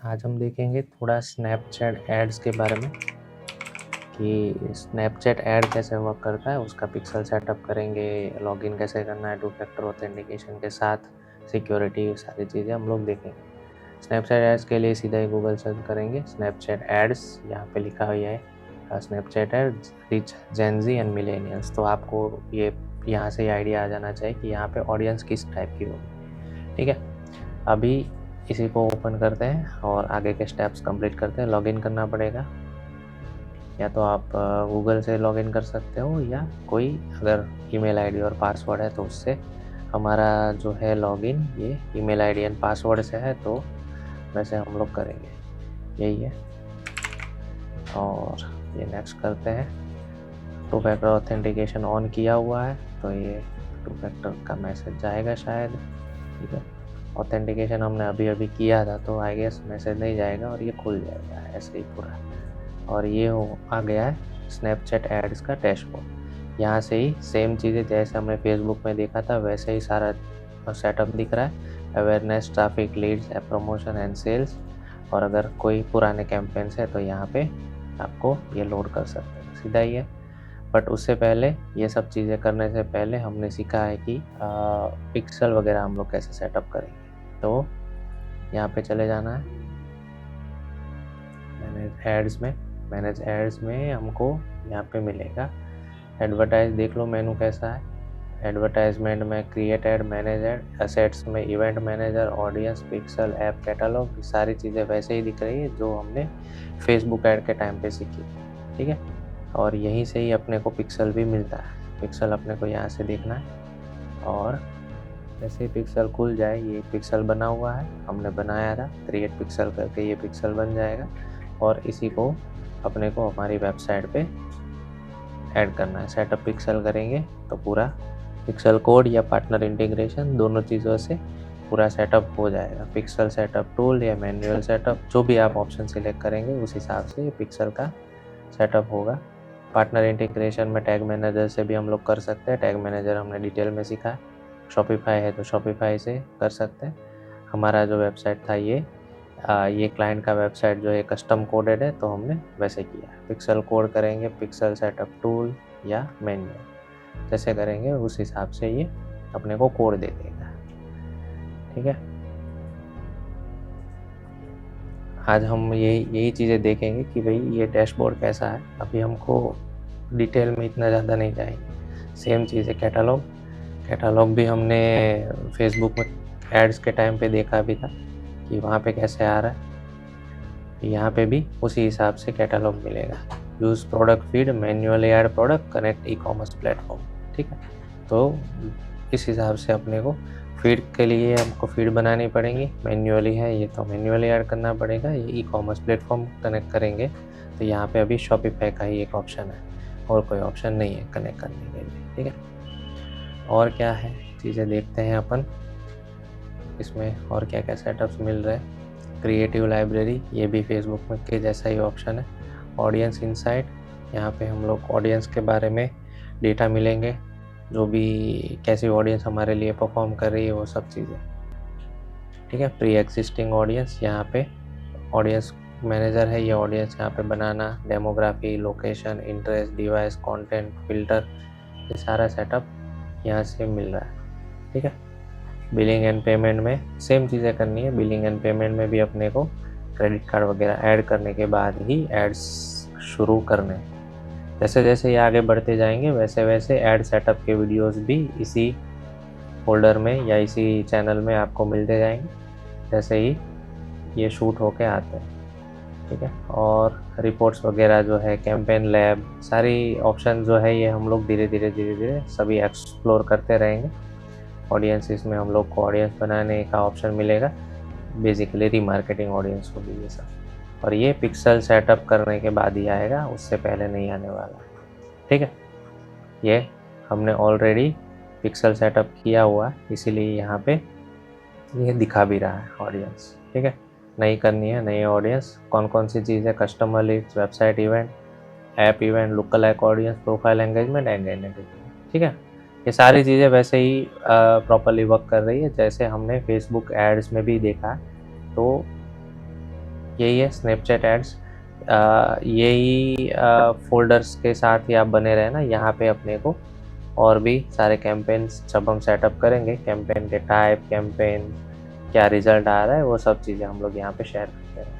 आज हम देखेंगे थोड़ा स्नैपचैट एड्स के बारे में कि स्नैपचैट ऐड कैसे वर्क करता है, उसका पिक्सल सेटअप करेंगे, लॉगिन कैसे करना है टू फैक्टर ऑथेंटिकेशन के साथ, सिक्योरिटी सारी चीज़ें हम लोग देखेंगे। स्नैपचैट एड्स के लिए सीधा ही गूगल सर्च करेंगे स्नैपचैट एड्स, यहाँ पे लिखा हुआ है Snapchat ads rich Gen Z and millennials. तो आपको ये यहाँ से आइडिया आ जाना चाहिए कि यहाँ पे ऑडियंस किस टाइप की होगी। ठीक है, अभी इसी को ओपन करते हैं और आगे के स्टेप्स कंप्लीट करते हैं। लॉगिन करना पड़ेगा, या तो आप गूगल से लॉगिन कर सकते हो या कोई अगर ईमेल आईडी और पासवर्ड है तो उससे। हमारा जो है लॉगिन ये ईमेल आईडी एंड पासवर्ड से है, तो वैसे हम लोग करेंगे, यही है। और ये नेक्स्ट करते हैं। टू फैक्टर ऑथेंटिकेशन ऑन किया हुआ है तो ये टू फैक्टर का मैसेज जाएगा शायद। ठीक है, ऑथेंटिकेशन हमने अभी किया था तो आई गेस मैसेज नहीं जाएगा और ये खुल जाएगा ऐसे ही पूरा। और ये आ गया है स्नैपचैट एड्स का डैशबोर्ड। यहाँ से ही सेम चीज़ें जैसे हमने फेसबुक में देखा था वैसे ही सारा सेटअप दिख रहा है। Awareness, traffic, leads, app promotion and sales. और अगर कोई पुराने कैंपेन्स है तो यहाँ पे आपको ये लोड कर सकते हैं, सीधा ही है। बट उससे पहले ये सब चीज़ें करने से पहले हमने सीखा है कि पिक्सल वगैरह हम लोग कैसे सेटअप करेंगे। तो यहाँ पे चले जाना है मैनेज एड्स में हमको यहाँ पे मिलेगा एडवर्टाइज। देख लो मेनू कैसा है। एडवर्टाइजमेंट में create ad, manage ad, assets में event manager, audience, pixel, app catalogue, सारी चीज़ें वैसे ही दिख रही है जो हमने फेसबुक ऐड के टाइम पे सीखी। ठीक है, और यहीं से ही अपने को पिक्सल भी मिलता है। पिक्सल अपने को यहाँ से देखना है और जैसे ही पिक्सल खुल जाए, ये पिक्सल बना हुआ है, हमने बनाया था, क्रिएट पिक्सल करके ये पिक्सल बन जाएगा। और इसी को अपने को हमारी वेबसाइट पे ऐड करना है। सेटअप पिक्सल करेंगे तो पूरा पिक्सल कोड या पार्टनर इंटीग्रेशन दोनों चीज़ों से पूरा सेटअप हो जाएगा। पिक्सल सेटअप टूल या मैनुअल सेटअप, जो भी आप ऑप्शन सिलेक्ट करेंगे उस हिसाब से ये पिक्सल का सेटअप होगा। पार्टनर इंटीग्रेशन में टैग मैनेजर से भी हम लोग कर सकते हैं। टैग मैनेजर हमने डिटेल में सीखा है। शॉपिफाई है तो शॉपिफाई से कर सकते हैं। हमारा जो वेबसाइट था ये क्लाइंट का वेबसाइट जो है कस्टम कोडेड है, तो हमने वैसे किया। पिक्सल कोड करेंगे, पिक्सल सेटअप टूल या मैनुअल, जैसे करेंगे उस हिसाब से ये अपने को कोड दे देगा। ठीक है, आज हम यही चीज़ें देखेंगे कि भाई ये डैशबोर्ड कैसा है। अभी हमको डिटेल में इतना ज़्यादा नहीं जाएंगे। सेम चीज़ है कैटलॉग भी हमने फेसबुक में एड्स के टाइम पे देखा भी था कि वहाँ पे कैसे आ रहा है। यहाँ पे भी उसी हिसाब से कैटलॉग मिलेगा। Use product feed, manually add product, connect e commerce platform. ठीक है, तो इस हिसाब से अपने को फीड के लिए हमको फीड बनानी पड़ेगी। मैन्युअली है ये तो मैन्युअली ऐड करना पड़ेगा। ये ई कॉमर्स प्लेटफॉर्म कनेक्ट करेंगे तो यहाँ पे अभी शॉपिफाई का ही एक ऑप्शन है और कोई ऑप्शन नहीं है कनेक्ट करने के लिए। ठीक है, और क्या है चीज़ें देखते हैं अपन इसमें और क्या क्या सेटअप्स मिल रहे हैं। क्रिएटिव लाइब्रेरी, ये भी फेसबुक में के जैसा ही ऑप्शन है। ऑडियंस इनसाइट, यहाँ पे हम लोग ऑडियंस के बारे में डेटा मिलेंगे, जो भी कैसी ऑडियंस हमारे लिए परफॉर्म कर रही है वो सब चीज़ें। ठीक है, प्री एग्जिस्टिंग ऑडियंस, यहाँ पे ऑडियंस मैनेजर है, ये ऑडियंस यहाँ पे बनाना, demography, location, interest, device, content, filter, ये सारा सेटअप यहाँ से मिल रहा है। ठीक है, बिलिंग एंड पेमेंट में सेम चीज़ें करनी है। बिलिंग एंड पेमेंट में भी अपने को क्रेडिट कार्ड वगैरह ऐड करने के बाद ही एड्स शुरू करने। जैसे जैसे ये आगे बढ़ते जाएंगे वैसे वैसे ऐड सेटअप के वीडियोस भी इसी फोल्डर में या इसी चैनल में आपको मिलते जाएंगे जैसे ही ये शूट होके आते हैं। ठीक है, और रिपोर्ट्स वगैरह जो है, कैंपेन लैब, सारी ऑप्शन जो है ये हम लोग धीरे धीरे सभी एक्सप्लोर करते रहेंगे। ऑडियंस, इसमें हम लोग को ऑडियंस बनाने का ऑप्शन मिलेगा। बेसिकली रीमार्केटिंग ऑडियंस होगी ये सब, और ये पिक्सल सेटअप करने के बाद ही आएगा, उससे पहले नहीं आने वाला। ठीक है, ये हमने ऑलरेडी पिक्सल सेटअप किया हुआ है, इसीलिए यहाँ पे ये दिखा भी रहा है ऑडियंस। ठीक है, नई करनी है नई ऑडियंस, कौन सी चीज़ है, customer leads, website event, app event, look like audience, profile engagement, and engagement. ठीक है, ये सारी चीज़ें वैसे ही प्रॉपरली वर्क कर रही है जैसे हमने फेसबुक एड्स में भी देखा। तो यही है स्नैपचैट एड्स। यही फ़ोल्डर्स के साथ ही आप बने रहे ना, यहाँ पे अपने को और भी सारे कैंपेन्स जब हम सेटअप करेंगे, कैंपेन के टाइप, कैंपेन क्या रिज़ल्ट आ रहा है, वो सब चीज़ें हम लोग यहाँ पे शेयर करते हैं।